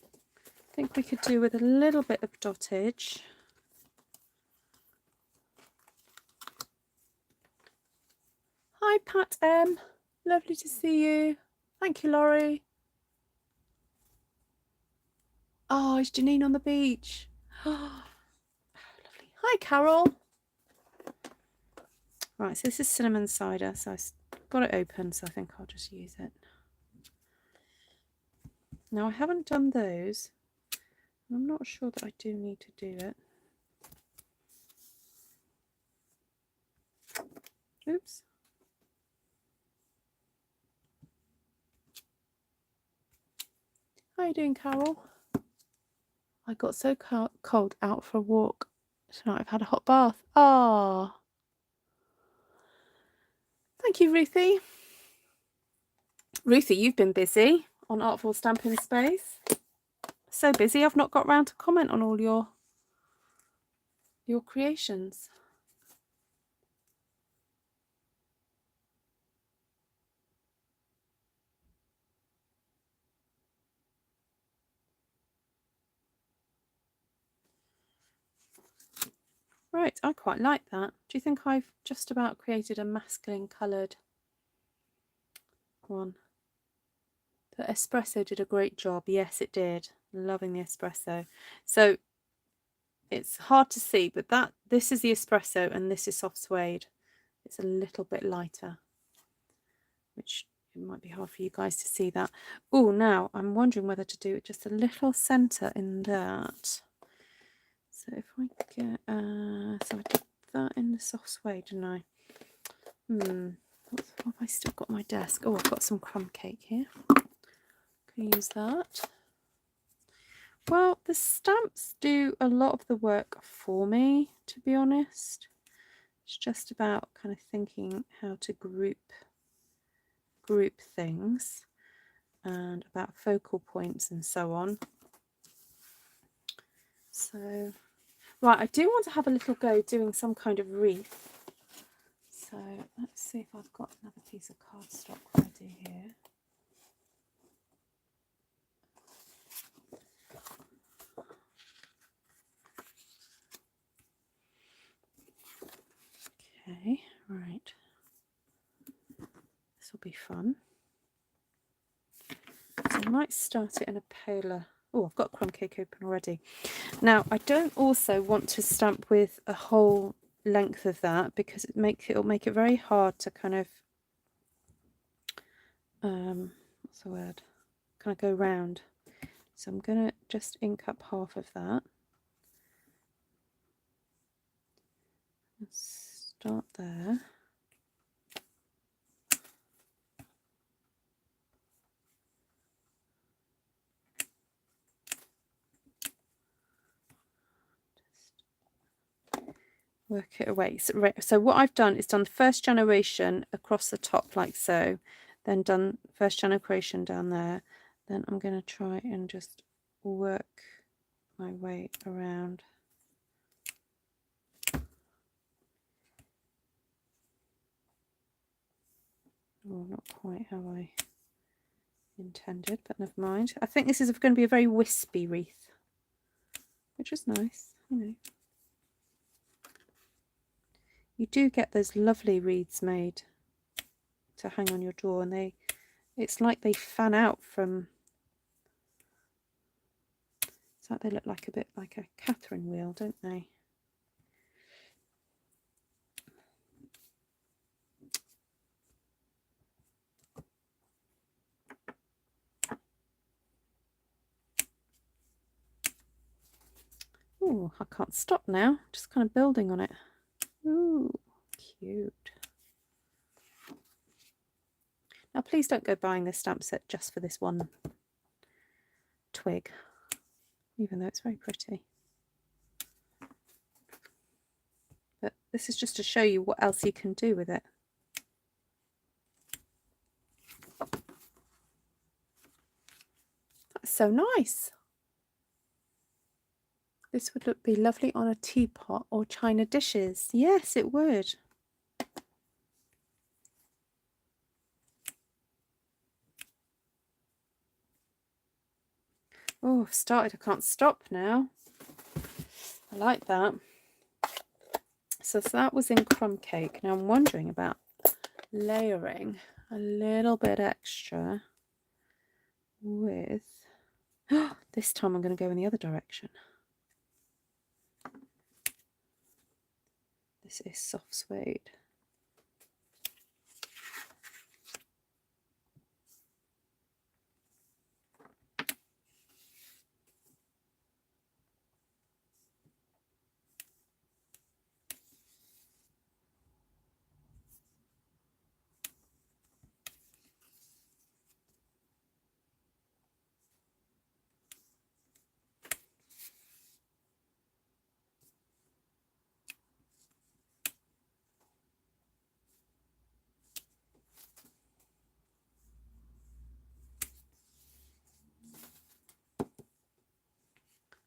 I think we could do with a little bit of dottage. Hi Pat M, lovely to see you. Thank you, Laurie. Oh, is Janine on the beach? Oh, lovely. Hi, Carol. Right, so this is cinnamon cider, so I've got it open, so I think I'll just use it. Now, I haven't done those. I'm not sure that I do need to do it. Oops. How are you doing, Carol? I got so cold out for a walk tonight. I've had a hot bath. Ah. Thank you, Ruthie. Ruthie, you've been busy on Artful Stampin Space. So busy, I've not got round to comment on all your creations. Right, I quite like that. Do you think I've just about created a masculine coloured one? The Espresso did a great job. Yes, it did. Loving the Espresso. So it's hard to see, but this is the Espresso and this is soft suede. It's a little bit lighter, which it might be hard for you guys to see that. Oh, now I'm wondering whether to do just a little centre in that. So if I get, so I did that in the soft suede, didn't I? What have I still got on my desk? Oh, I've got some crumb cake here. Can use that. Well, the stamps do a lot of the work for me, to be honest. It's just about kind of thinking how to group things and about focal points and so on. So, right, I do want to have a little go doing some kind of wreath. So let's see if I've got another piece of cardstock ready here. Okay, right. This will be fun. So I might start it in a polar. Oh, I've got crumb cake open already. Now, I don't also want to stamp with a whole length of that because it'll make it very hard to kind of what's the word? Kind of go round. So I'm gonna just ink up half of that. Let's start there. Work it away. So what I've done is done the first generation across the top like so, then done first generation down there. Then I'm going to try and just work my way around. Oh, not quite how I intended, but never mind. I think this is going to be a very wispy wreath, which is nice, you know. You do get those lovely wreaths made to hang on your door, and it's like they fan out from, it's like they look like a bit like a Catherine wheel, don't they? Oh, I can't stop now, just kind of building on it. Ooh, cute. Now please don't go buying this stamp set just for this one twig, even though it's very pretty. But this is just to show you what else you can do with it. That's so nice. This would be lovely on a teapot or china dishes. Yes, it would. Oh, I've started. I can't stop now. I like that. So that was in crumb cake. Now I'm wondering about layering a little bit extra with... this time I'm going to go in the other direction. This is soft suede.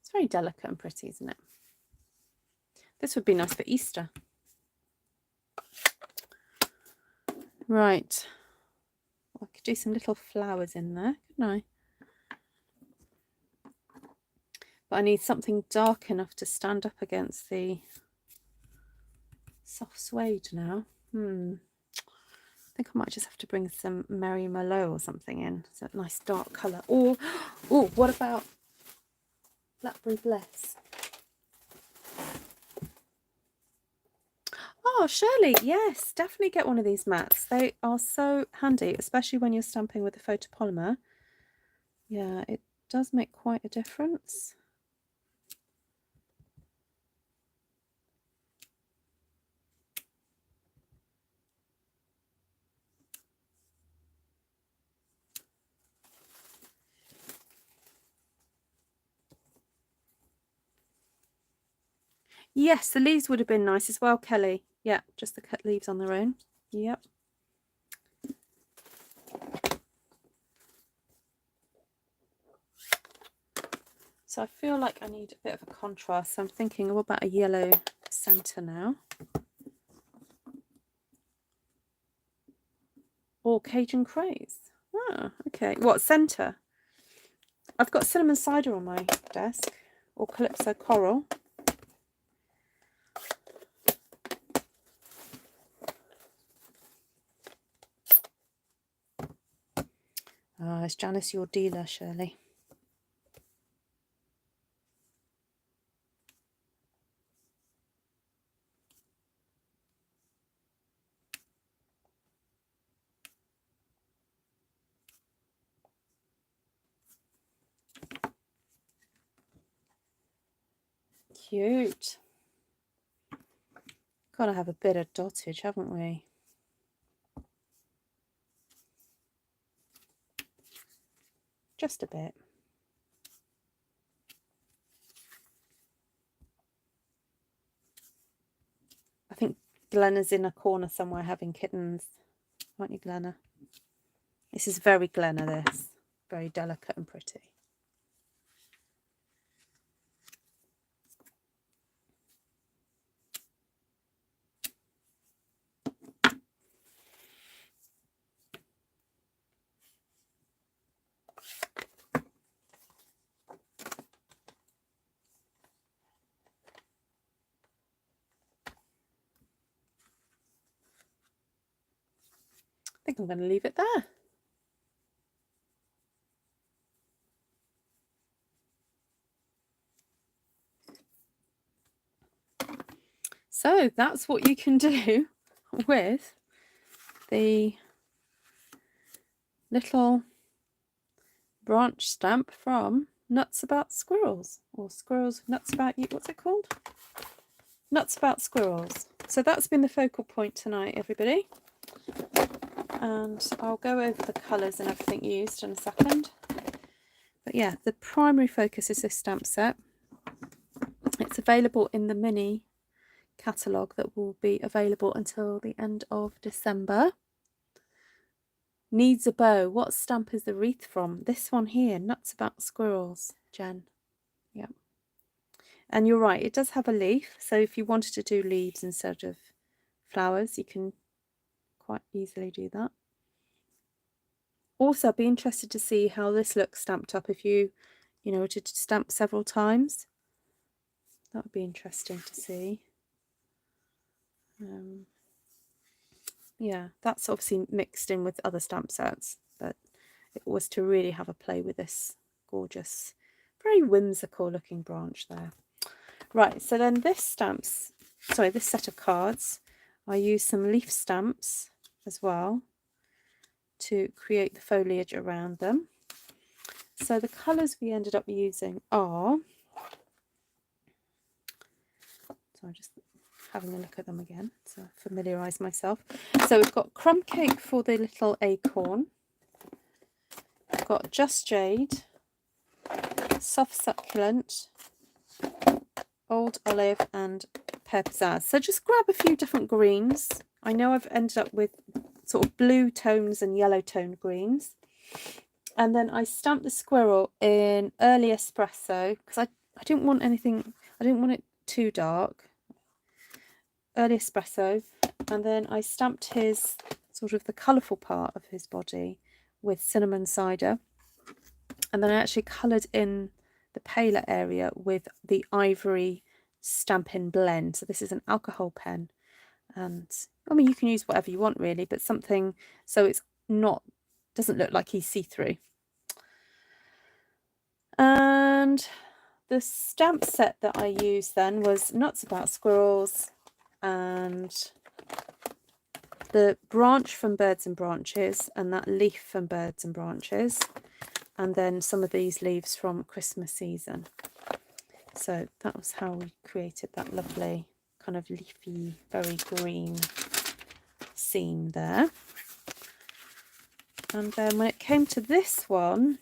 It's very delicate and pretty, isn't it? This would be nice for Easter. Right. I could do some little flowers in there, couldn't I? But I need something dark enough to stand up against the soft suede now. I think I might just have to bring some Merry Merlot or something in. It's a nice dark colour. Or, oh, what about Blackberry Bliss? Oh, Shirley, yes, definitely get one of these mats. They are so handy, especially when you're stamping with the photopolymer. Yeah, it does make quite a difference. Yes, the leaves would have been nice as well, Kelly. Yeah, just the cut leaves on their own. Yep. So I feel like I need a bit of a contrast. So I'm thinking, what about a yellow centre now? Or Cajun Craze. Ah, okay. What, centre? I've got cinnamon cider on my desk. Or Calypso Coral. Is Janice your dealer, Shirley? Cute. Gotta have a bit of dottage, haven't we? Just a bit. I think Glenna's in a corner somewhere having kittens. Aren't you, Glenna? This is very Glenna, this. Very delicate and pretty. I think I'm going to leave it there. So that's what you can do with the little branch stamp from Nuts About Squirrels, or Squirrels Nuts About You. What's it called? Nuts About Squirrels. So that's been the focal point tonight, everybody. And I'll go over the colours and everything used in a second. But yeah, the primary focus is this stamp set. It's available in the mini catalogue that will be available until the end of December. Needs a bow. What stamp is the wreath from? This one here, Nuts About Squirrels, Jen. Yeah. And you're right, it does have a leaf. So if you wanted to do leaves instead of flowers, you can quite easily do that. Also, I'd be interested to see how this looks stamped up if you were to stamp several times. That would be interesting to see. Yeah, that's obviously mixed in with other stamp sets, but it was to really have a play with this gorgeous, very whimsical looking branch there. Right, so then this set of cards, I used some leaf stamps as well to create the foliage around them. So the colours we ended up using are, so I'm just having a look at them again to familiarise myself. So we've got Crumb Cake for the little acorn. We've got Just Jade, Soft Succulent, Old Olive and Pear Pizzazz. So just grab a few different greens. I know I've ended up with sort of blue tones and yellow toned greens. And then I stamped the squirrel in early espresso because I didn't want it too dark. Early espresso. And then I stamped his sort of the colourful part of his body with cinnamon cider. And then I actually coloured in the paler area with the ivory Stampin' blend. So this is an alcohol pen. And I mean, you can use whatever you want really, but something so it's doesn't look like he's see-through. And the stamp set that I used then was Nuts About Squirrels and the branch from Birds and Branches and that leaf from Birds and Branches, and then some of these leaves from Christmas Season. So that was how we created that lovely kind of leafy, very green scene there. And then when it came to this one,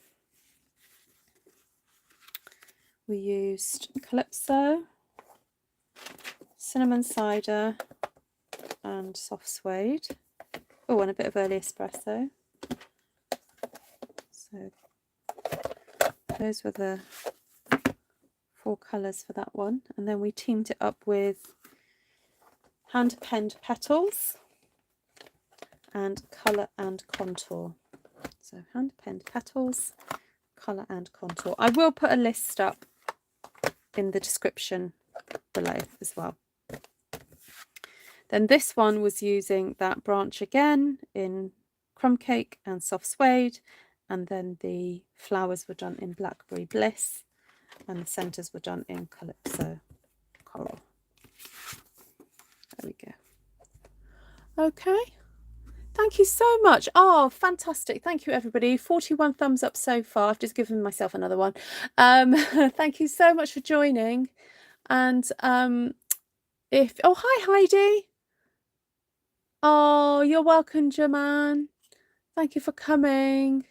we used Calypso cinnamon cider and soft suede. Oh, and a bit of early espresso. So those were the 4 colours for that one. And then we teamed it up with hand penned petals and colour and contour. So hand penned petals, colour and contour. I will put a list up in the description below as well. Then this one was using that branch again in Crumb Cake and Soft Suede, and then the flowers were done in Blackberry Bliss, and the centres were done in Calypso Coral. There we go. Okay. Thank you so much. Oh, fantastic. Thank you, everybody. 41 thumbs up so far. I've just given myself another one. Thank you so much for joining. And oh, hi, Heidi. Oh, you're welcome, Jaman. Thank you for coming.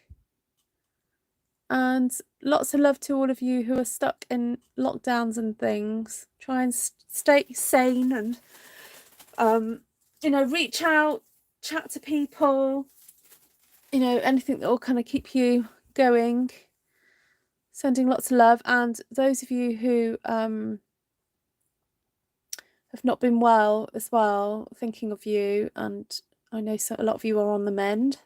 And lots of love to all of you who are stuck in lockdowns and things. Try and stay sane and, you know, reach out, chat to people, you know, anything that will kind of keep you going. Sending lots of love. And those of you who have not been well as well, thinking of you, and I know a lot of you are on the mend.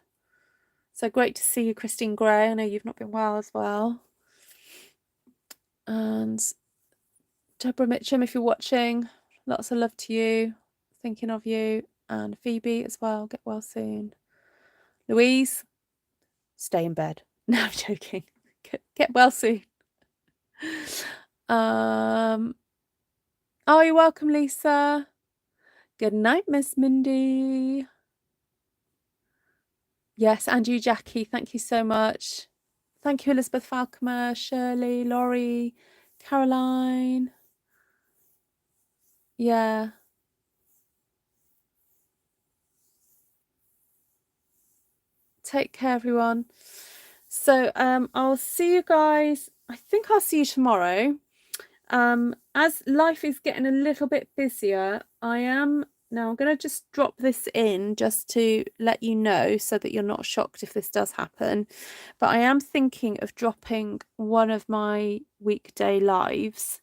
So great to see you, Christine Gray. I know you've not been well as well. And Deborah Mitchum, if you're watching, lots of love to you, thinking of you. And Phoebe as well, get well soon. Louise, stay in bed. No, I'm joking. Get well soon. Oh, you're welcome, Lisa. Good night, Miss Mindy. Yes, and you, Jackie. Thank you so much. Thank you, Elizabeth Falcomer, Shirley, Laurie, Caroline. Yeah. Take care, everyone. So I'll see you guys. I think I'll see you tomorrow. As life is getting a little bit busier, I'm going to just drop this in just to let you know so that you're not shocked if this does happen. But I am thinking of dropping one of my weekday lives.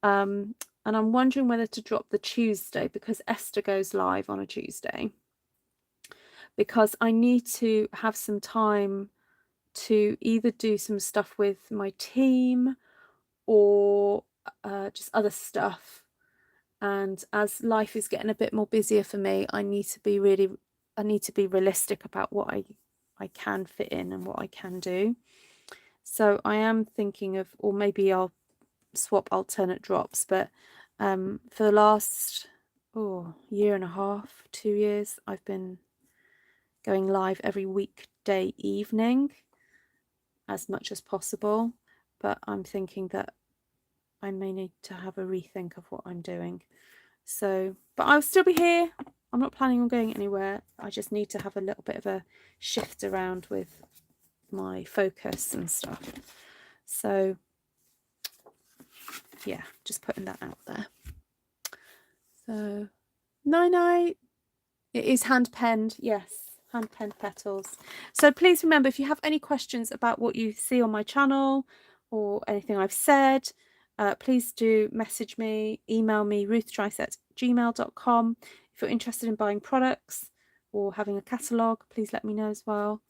And I'm wondering whether to drop the Tuesday, because Esther goes live on a Tuesday. Because I need to have some time to either do some stuff with my team or just other stuff. And as life is getting a bit more busier for me, I need to be realistic about what I can fit in and what I can do. So I am thinking of, or maybe I'll swap alternate drops, but for the last year and a half, 2 years, I've been going live every weekday evening as much as possible. But I'm thinking that I may need to have a rethink of what I'm doing. So, but I'll still be here. I'm not planning on going anywhere. I just need to have a little bit of a shift around with my focus and stuff. So, yeah, just putting that out there. So, night. It is hand penned. Yes, hand penned petals. So please remember, if you have any questions about what you see on my channel or anything I've said, please do message me, email me, ruthtrice@gmail.com. If you're interested in buying products or having a catalogue, please let me know as well.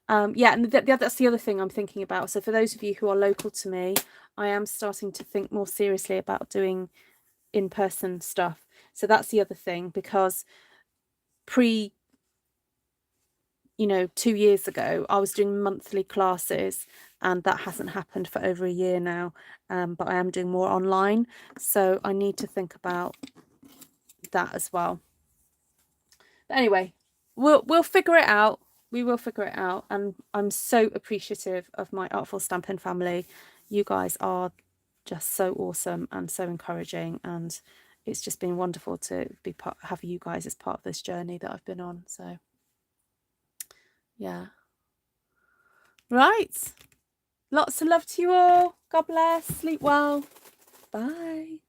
Yeah, and that's the other thing I'm thinking about. So for those of you who are local to me, I am starting to think more seriously about doing in-person stuff. So that's the other thing, because 2 years ago, I was doing monthly classes, and that hasn't happened for over a year now. But I am doing more online, so I need to think about that as well. But anyway, we'll figure it out. We will figure it out, and I'm so appreciative of my Artful Stampin family. You guys are just so awesome and so encouraging, and it's just been wonderful to have you guys as part of this journey that I've been on. So yeah. Right. Lots of love to you all. God bless. Sleep well. Bye.